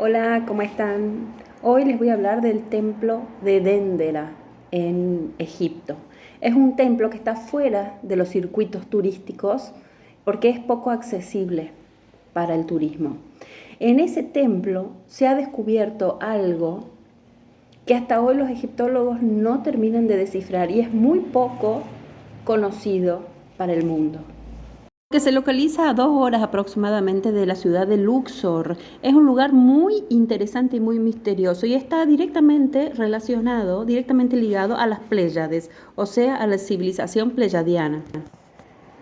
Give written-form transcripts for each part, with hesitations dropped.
Hola, ¿cómo están? Hoy les voy a hablar del templo de Dendera en Egipto. Es un templo que está fuera de los circuitos turísticos porque es poco accesible para el turismo. En ese templo se ha descubierto algo que hasta hoy los egiptólogos no terminan de descifrar y es muy poco conocido para el mundo. Que se localiza a 2 horas aproximadamente de la ciudad de Luxor. Es un lugar muy interesante y muy misterioso y está directamente relacionado, directamente ligado a las Pléyades, o sea, a la civilización pleyadiana.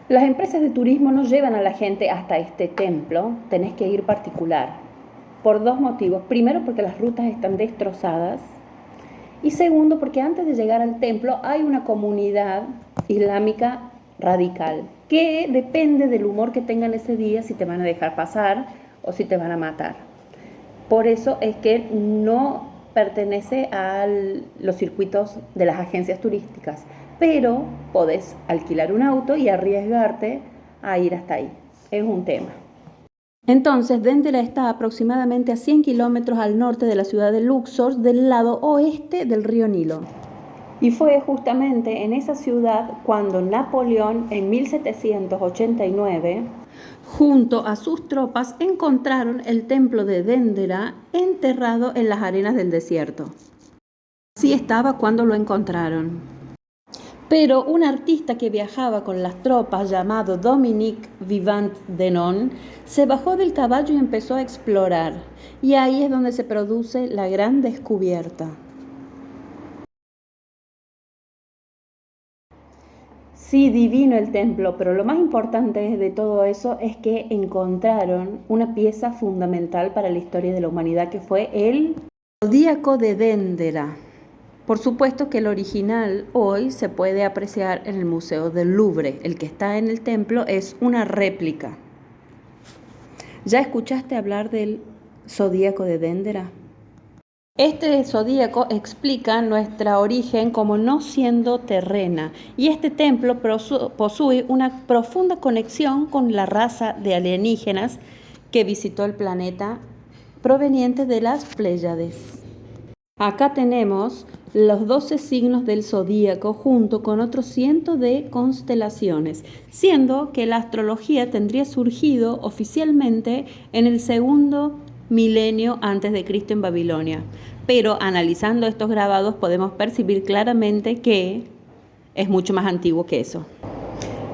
Las empresas de turismo no llevan a la gente hasta este templo, tenés que ir particular, por dos motivos. Primero, porque las rutas están destrozadas y segundo, porque antes de llegar al templo hay una comunidad islámica radical, que depende del humor que tengan ese día, si te van a dejar pasar o si te van a matar. Por eso es que no pertenece a los circuitos de las agencias turísticas, pero podés alquilar un auto y arriesgarte a ir hasta ahí. Es un tema. Entonces, Dendera está aproximadamente a 100 kilómetros al norte de la ciudad de Luxor, del lado oeste del río Nilo. Y fue justamente en esa ciudad cuando Napoleón, en 1789, junto a sus tropas, encontraron el templo de Dendera enterrado en las arenas del desierto. Así estaba cuando lo encontraron. Pero un artista que viajaba con las tropas, llamado Dominique Vivant Denon, se bajó del caballo y empezó a explorar. Y ahí es donde se produce la gran descubierta. Sí, divino el templo, pero lo más importante de todo eso es que encontraron una pieza fundamental para la historia de la humanidad, que fue el Zodíaco de Dendera. Por supuesto que el original hoy se puede apreciar en el Museo del Louvre. El que está en el templo es una réplica. ¿Ya escuchaste hablar del Zodíaco de Dendera? Este zodíaco explica nuestro origen como no siendo terrena, y este templo posee una profunda conexión con la raza de alienígenas que visitó el planeta proveniente de las Pléyades. Acá tenemos los 12 signos del zodíaco junto con otros cientos de constelaciones, siendo que la astrología tendría surgido oficialmente en el segundo milenio antes de Cristo en Babilonia. Pero analizando estos grabados podemos percibir claramente que es mucho más antiguo que eso.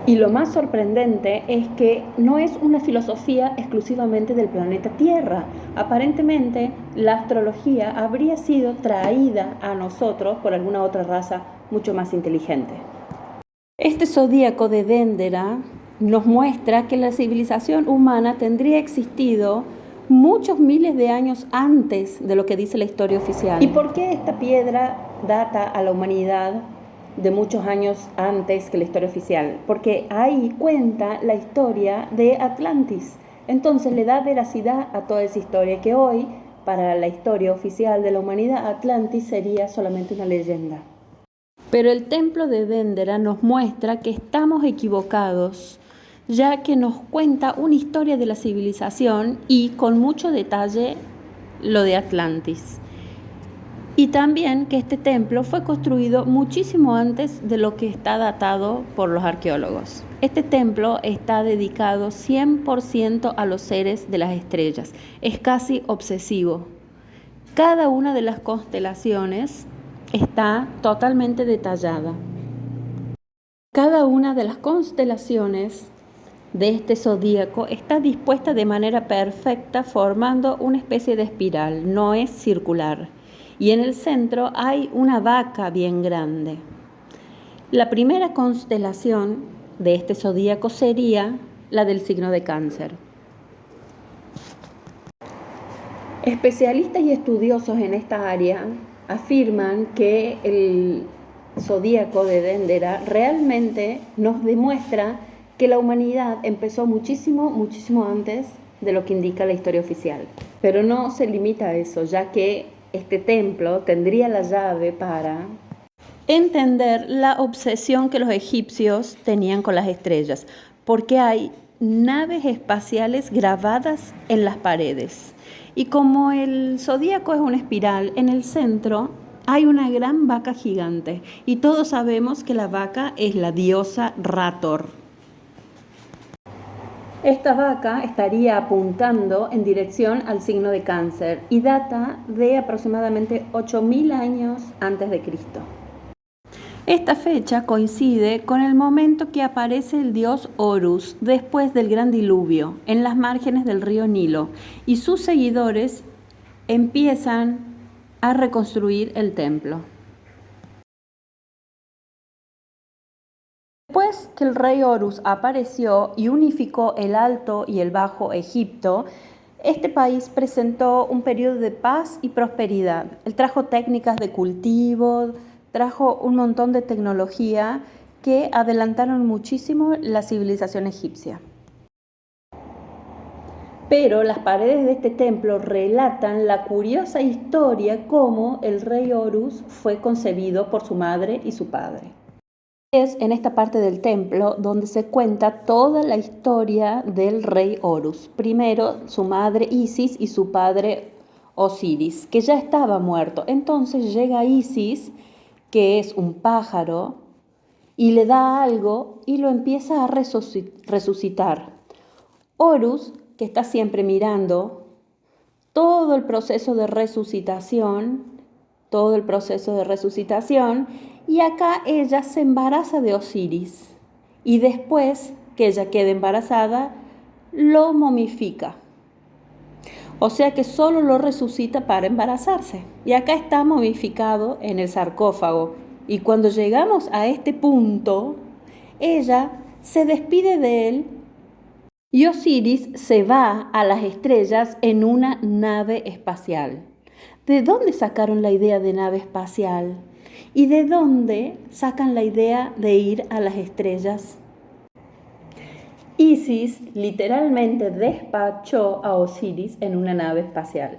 Y lo más sorprendente es que no es una filosofía exclusivamente del planeta Tierra. Aparentemente, la astrología habría sido traída a nosotros por alguna otra raza mucho más inteligente. Este zodíaco de Dendera nos muestra que la civilización humana tendría existido muchos miles de años antes de lo que dice la historia oficial. ¿Y por qué esta piedra data a la humanidad de muchos años antes que la historia oficial? Porque ahí cuenta la historia de Atlantis. Entonces le da veracidad a toda esa historia que hoy, para la historia oficial de la humanidad, Atlantis sería solamente una leyenda. Pero el templo de Dendera nos muestra que estamos equivocados, ya que nos cuenta una historia de la civilización y con mucho detalle lo de Atlantis. Y también que este templo fue construido muchísimo antes de lo que está datado por los arqueólogos. Este templo está dedicado 100% a los seres de las estrellas. Es casi obsesivo. Cada una de las constelaciones está totalmente detallada. Cada una de las constelaciones de este zodíaco está dispuesta de manera perfecta, formando una especie de espiral, no es circular. Y en el centro hay una vaca bien grande. La primera constelación de este zodíaco sería la del signo de Cáncer. Especialistas y estudiosos en esta área afirman que el zodíaco de Dendera realmente nos demuestra que la humanidad empezó muchísimo antes de lo que indica la historia oficial. Pero no se limita a eso, ya que este templo tendría la llave para entender la obsesión que los egipcios tenían con las estrellas, porque hay naves espaciales grabadas en las paredes. Y como el zodíaco es una espiral, en el centro hay una gran vaca gigante. Y todos sabemos que la vaca es la diosa Rator. Esta vaca estaría apuntando en dirección al signo de Cáncer y data de aproximadamente 8.000 años antes de Cristo. Esta fecha coincide con el momento que aparece el dios Horus después del gran diluvio en las márgenes del río Nilo y sus seguidores empiezan a reconstruir el templo. Después que el rey Horus apareció y unificó el Alto y el Bajo Egipto, este país presentó un periodo de paz y prosperidad. Él trajo técnicas de cultivo, trajo un montón de tecnología que adelantaron muchísimo la civilización egipcia. Pero las paredes de este templo relatan la curiosa historia cómo el rey Horus fue concebido por su madre y su padre. Es en esta parte del templo donde se cuenta toda la historia del rey Horus. Primero su madre Isis y su padre Osiris, que ya estaba muerto. Entonces llega Isis, que es un pájaro, y le da algo y lo empieza a resucitar. Horus, que está siempre mirando todo el proceso de resucitación, y acá ella se embaraza de Osiris y después que ella quede embarazada, lo momifica. O sea que solo lo resucita para embarazarse. Y acá está momificado en el sarcófago. Y cuando llegamos a este punto, ella se despide de él y Osiris se va a las estrellas en una nave espacial. ¿De dónde sacaron la idea de nave espacial? ¿Y de dónde sacan la idea de ir a las estrellas? Isis literalmente despachó a Osiris en una nave espacial.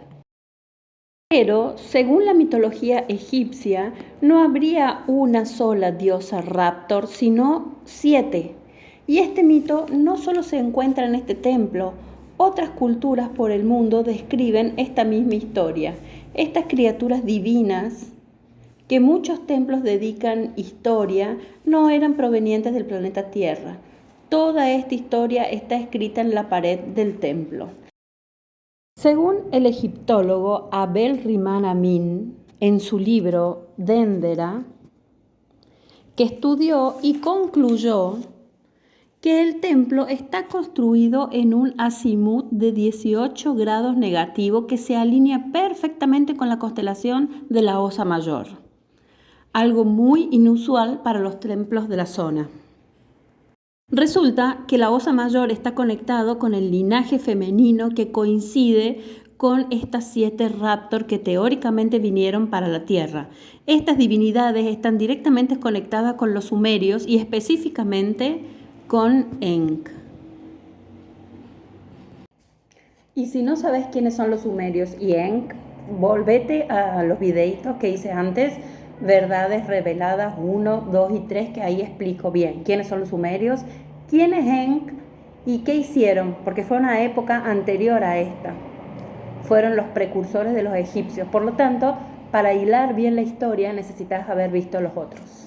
Pero, según la mitología egipcia, no habría una sola diosa Raptor, sino 7. Y este mito no solo se encuentra en este templo, otras culturas por el mundo describen esta misma historia. Estas criaturas divinas que muchos templos dedican historia no eran provenientes del planeta Tierra. Toda esta historia está escrita en la pared del templo. Según el egiptólogo Abel Riman Amin, en su libro Dendera, que estudió y concluyó que el templo está construido en un azimut de 18 grados negativo que se alinea perfectamente con la constelación de la Osa Mayor, algo muy inusual para los templos de la zona. Resulta que la Osa Mayor está conectado con el linaje femenino que coincide con estas 7 raptor que teóricamente vinieron para la Tierra. Estas divinidades están directamente conectadas con los sumerios y específicamente con Enk. Y si no sabes quiénes son los sumerios y Enk, volvete a los videitos que hice antes, Verdades Reveladas 1, 2 y 3, que ahí explico bien quiénes son los sumerios, quién es Enk y qué hicieron, porque fue una época anterior a esta. Fueron los precursores de los egipcios. Por lo tanto, para hilar bien la historia necesitas haber visto los otros.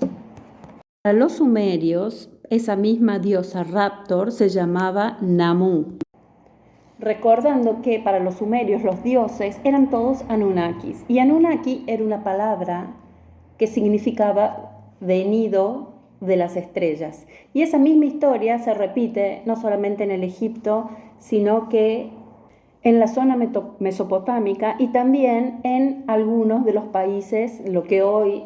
Para los sumerios, esa misma diosa Raptor se llamaba Namu. Recordando que para los sumerios los dioses eran todos Anunnakis. Y Anunnaki era una palabra que significaba venido de las estrellas. Y esa misma historia se repite no solamente en el Egipto, sino que en la zona mesopotámica y también en algunos de los países, lo que hoy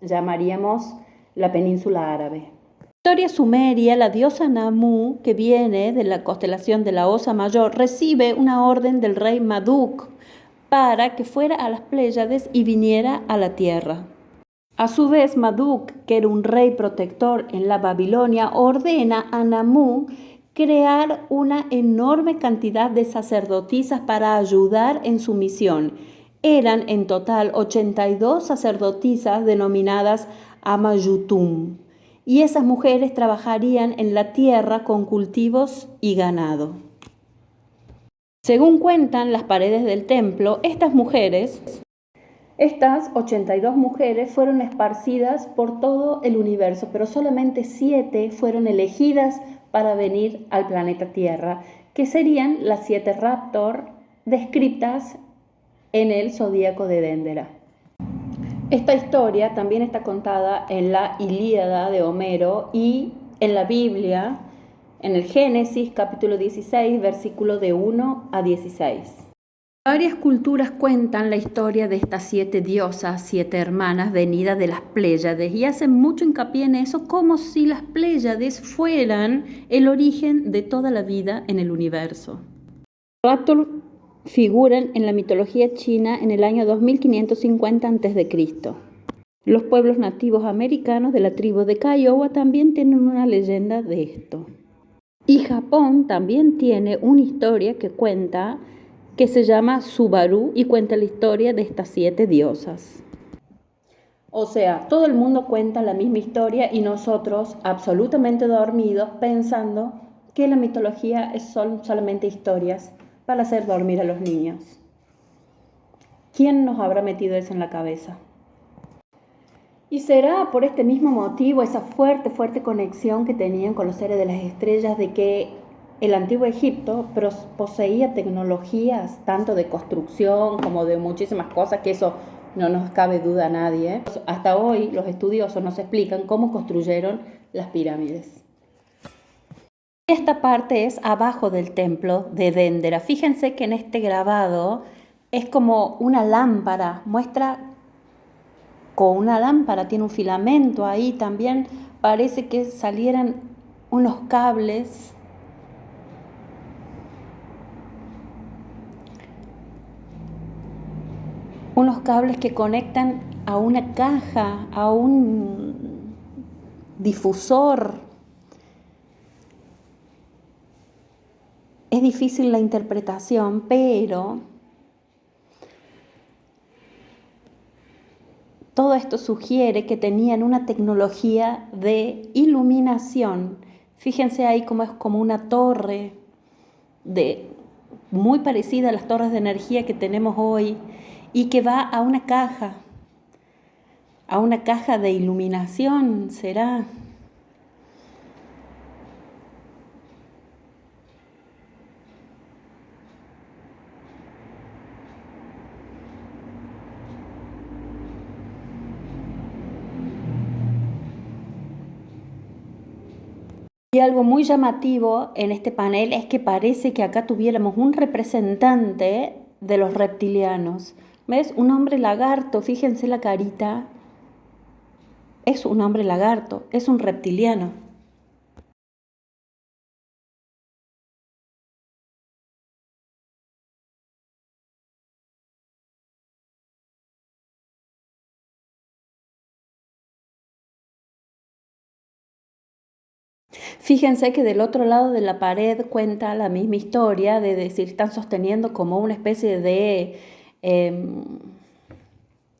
llamaríamos la península árabe. En la historia sumeria, la diosa Namu, que viene de la constelación de la Osa Mayor, recibe una orden del rey Marduk para que fuera a las Pléyades y viniera a la tierra. A su vez, Marduk, que era un rey protector en la Babilonia, ordena a Namu crear una enorme cantidad de sacerdotisas para ayudar en su misión. Eran en total 82 sacerdotisas denominadas Amayutum. y esas mujeres trabajarían en la tierra con cultivos y ganado. Según cuentan las paredes del templo, estas 82 mujeres fueron esparcidas por todo el universo, pero solamente 7 fueron elegidas para venir al planeta Tierra, que serían las 7 Raptor descritas en el zodíaco de Déndera. Esta historia también está contada en la Ilíada de Homero y en la Biblia, en el Génesis capítulo 16, versículo de 1 a 16. Varias culturas cuentan la historia de estas 7 diosas, 7 hermanas venidas de las Pléyades, y hacen mucho hincapié en eso, como si las Pléyades fueran el origen de toda la vida en el universo. Raptor figuran en la mitología china en el año 2550 a.C. Los pueblos nativos americanos de la tribu de Kiowa también tienen una leyenda de esto. Y Japón también tiene una historia que se llama Subaru y cuenta la historia de estas 7 diosas. O sea, todo el mundo cuenta la misma historia y nosotros, absolutamente dormidos, pensando que la mitología son solamente historias para hacer dormir a los niños. ¿Quién nos habrá metido eso en la cabeza? Y será por este mismo motivo, esa fuerte conexión que tenían con los seres de las estrellas, de que el antiguo Egipto poseía tecnologías tanto de construcción como de muchísimas cosas, que eso no nos cabe duda a nadie. Hasta hoy los estudiosos nos explican cómo construyeron las pirámides. Esta parte es abajo del templo de Déndera. Fíjense que en este grabado es como una lámpara, muestra con una lámpara, tiene un filamento ahí también, parece que salieran unos cables. Unos cables que conectan a una caja, a un difusor. Es difícil la interpretación, pero todo esto sugiere que tenían una tecnología de iluminación. Fíjense ahí cómo es como una torre muy parecida a las torres de energía que tenemos hoy y que va a una caja de iluminación, ¿será? Y algo muy llamativo en este panel es que parece que acá tuviéramos un representante de los reptilianos. ¿Ves? Un hombre lagarto, fíjense la carita. Es un hombre lagarto, es un reptiliano. Fíjense que del otro lado de la pared cuenta la misma historia, de decir, están sosteniendo como una especie de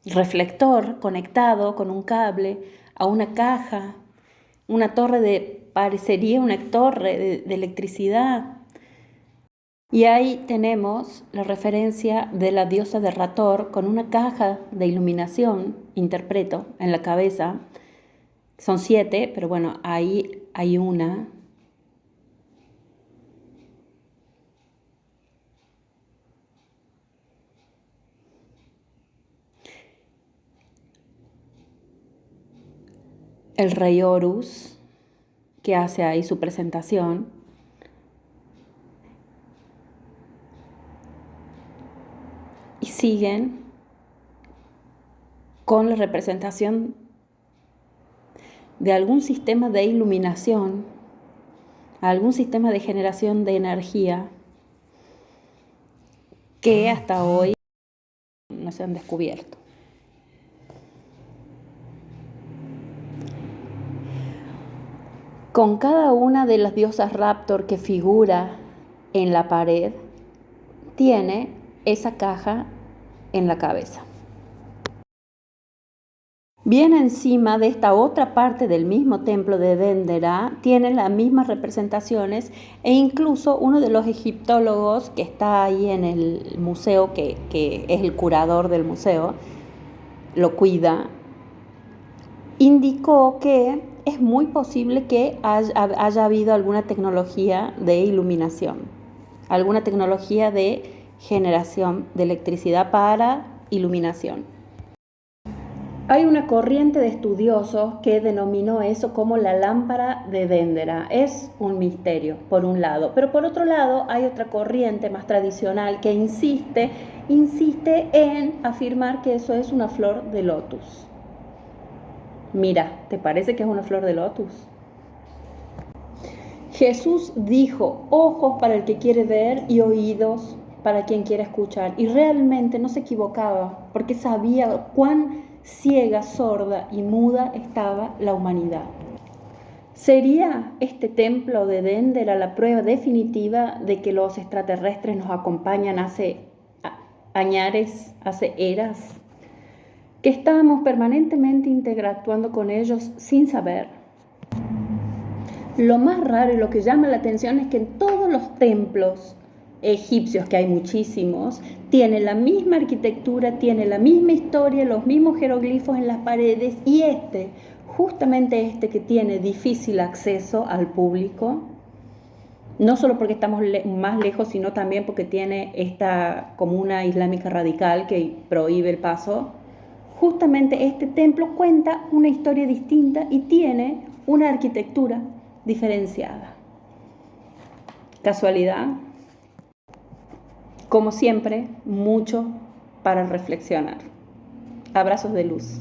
reflector conectado con un cable a una caja, parecería una torre de electricidad. Y ahí tenemos la referencia de la diosa de Rator con una caja de iluminación, interpreto, en la cabeza. Son 7, pero bueno, ahí hay una. El rey Horus, que hace ahí su presentación. Y siguen con la representación de algún sistema de iluminación, algún sistema de generación de energía que hasta hoy no se han descubierto. Con cada una de las diosas Raptor que figura en la pared, tiene esa caja en la cabeza. Bien encima de esta otra parte del mismo templo de Dendera tienen las mismas representaciones e incluso uno de los egiptólogos que está ahí en el museo, que es el curador del museo, lo cuida, indicó que es muy posible que haya habido alguna tecnología de iluminación, alguna tecnología de generación de electricidad para iluminación. Hay una corriente de estudiosos que denominó eso como la lámpara de Dendera. Es un misterio, por un lado. Pero por otro lado, hay otra corriente más tradicional que insiste en afirmar que eso es una flor de lotus. Mira, ¿te parece que es una flor de lotus? Jesús dijo, ojos para el que quiere ver y oídos para quien quiere escuchar. Y realmente no se equivocaba, porque sabía cuán ciega, sorda y muda estaba la humanidad. ¿Sería este templo de Dendera la prueba definitiva de que los extraterrestres nos acompañan hace añares, hace eras? Que estamos permanentemente interactuando con ellos sin saber. Lo más raro y lo que llama la atención es que en todos los templos egipcios, que hay muchísimos, tiene la misma arquitectura, tiene la misma historia, los mismos jeroglifos en las paredes, y justamente este que tiene difícil acceso al público, no solo porque estamos más lejos, sino también porque tiene esta comuna islámica radical que prohíbe el paso, justamente este templo cuenta una historia distinta y tiene una arquitectura diferenciada. ¿Casualidad? Como siempre, mucho para reflexionar. Abrazos de luz.